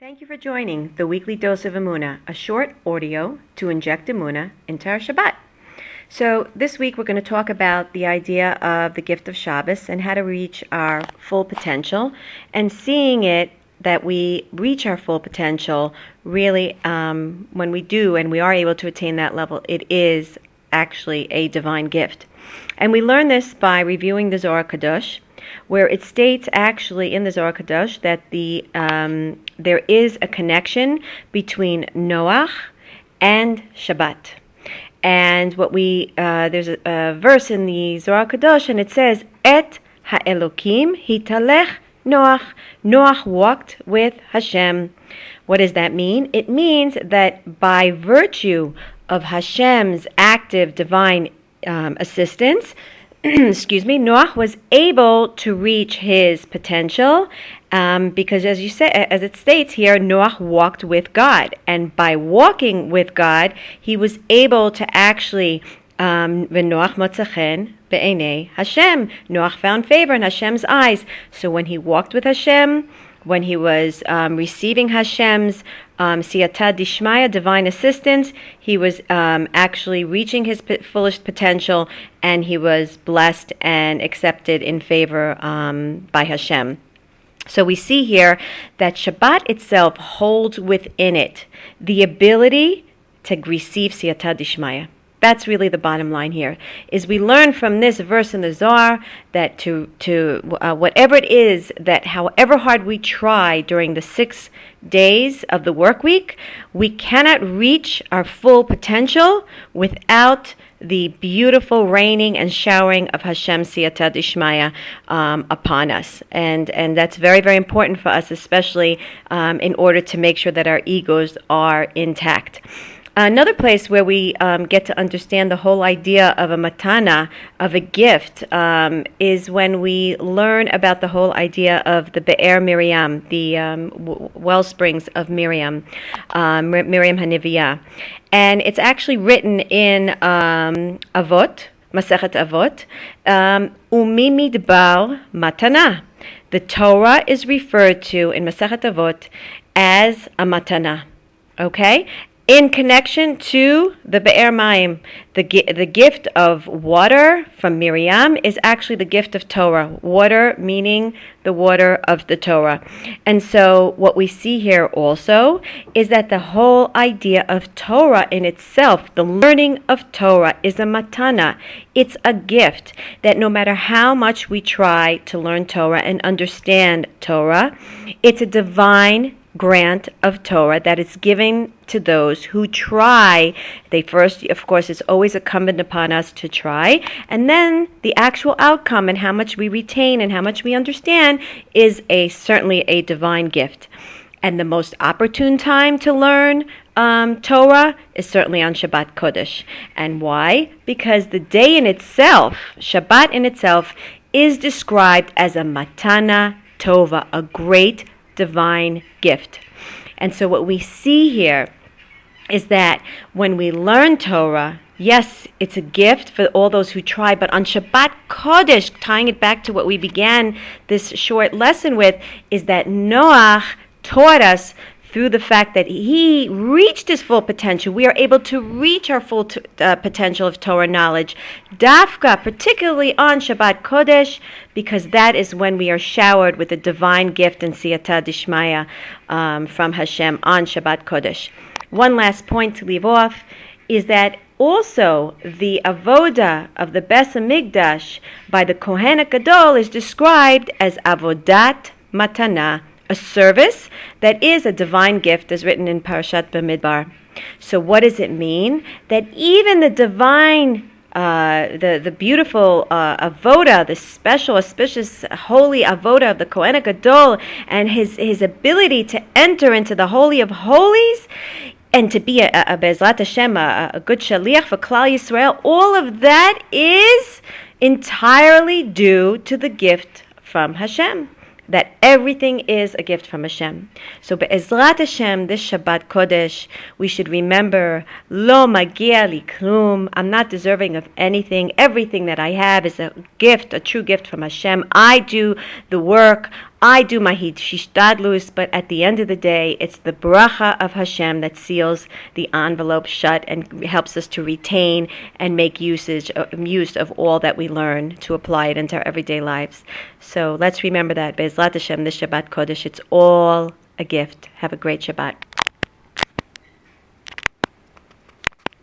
Thank you for joining the Weekly Dose of Emuna, a short audio to inject Emuna into our Shabbat. So this week we're going to talk about the idea of the gift of Shabbos and how to reach our full potential, and seeing it that we reach our full potential really when we do and we are able to attain that level, it is actually a divine gift. And we learn this by reviewing the Zohar Kadosh, where it states actually in the Zohar Kadosh that there is a connection between Noach and Shabbat. And there's a verse in the Zohar Kadosh, and it says, Et ha'elokim hitalech Noach. Noach walked with Hashem. What does that mean? It means that by virtue of Hashem's active divine assistance, Noach was able to reach his potential because, as it states here, Noach walked with God, and by walking with God, he was able to actually V'Noach motza chen be'enei Hashem. Noach found favor in Hashem's eyes. So when he walked with Hashem, when he was receiving Hashem's siyata dishmaya, divine assistance, he was actually reaching his fullest potential, and he was blessed and accepted in favor by Hashem. So we see here that Shabbat itself holds within it the ability to receive siyata dishmaya. That's really the bottom line here, is we learn from this verse in the Zohar that to whatever it is, that however hard we try during the 6 days of the work week, we cannot reach our full potential without the beautiful raining and showering of Hashem's siyata dishmaya upon us. And that's very, very important for us, especially in order to make sure that our egos are intact. Another place where we get to understand the whole idea of a matana, of a gift, is when we learn about the whole idea of the Be'er Miriam, the well springs of Miriam, Miriam Haniviyah. And it's actually written in Avot, Masechet Avot, Umi Midbar Matana. The Torah is referred to in Masechet Avot as a matana. Okay? In connection to the Be'er Mayim, the gift of water from Miriam is actually the gift of Torah. Water meaning the water of the Torah. And so what we see here also is that the whole idea of Torah in itself, the learning of Torah, is a matana. It's a gift that no matter how much we try to learn Torah and understand Torah, it's a divine grant of Torah that is given to those who try. They first, of course, it's always incumbent upon us to try, and then the actual outcome and how much we retain and how much we understand is certainly a divine gift. And the most opportune time to learn Torah is certainly on Shabbat Kodesh. And why? Because the day in itself, Shabbat in itself, is described as a matana tova, a great divine gift. And so what we see here is that when we learn Torah, yes, it's a gift for all those who try, but on Shabbat Kodesh, tying it back to what we began this short lesson with, is that Noach taught us through the fact that he reached his full potential. We are able to reach our full potential of Torah knowledge, dafka, particularly on Shabbat Kodesh, because that is when we are showered with a divine gift and siyata dishmaya from Hashem on Shabbat Kodesh. One last point to leave off is that also the avoda of the Beis Hamikdash by the Kohen HaGadol is described as avodat matana, a service that is a divine gift, as written in Parashat Bamidbar. So what does it mean? That even the divine, the beautiful avoda, the special, auspicious, holy avoda of the Kohen HaGadol, and his ability to enter into the Holy of Holies, and to be a Be'ezrat Hashem, a good shaliach for Klal Yisrael, all of that is entirely due to the gift from Hashem. That everything is a gift from Hashem. So Be'ezrat Hashem, this Shabbat Kodesh, we should remember, Lo magia li klum, I'm not deserving of anything. Everything that I have is a gift, a true gift from Hashem. I do the work I do my hishtadlus, but at the end of the day, it's the bracha of Hashem that seals the envelope shut and helps us to retain and make use of all that we learn to apply it into our everyday lives. So let's remember that. Be'ezrat Hashem, this Shabbat Kodesh, it's all a gift. Have a great Shabbat.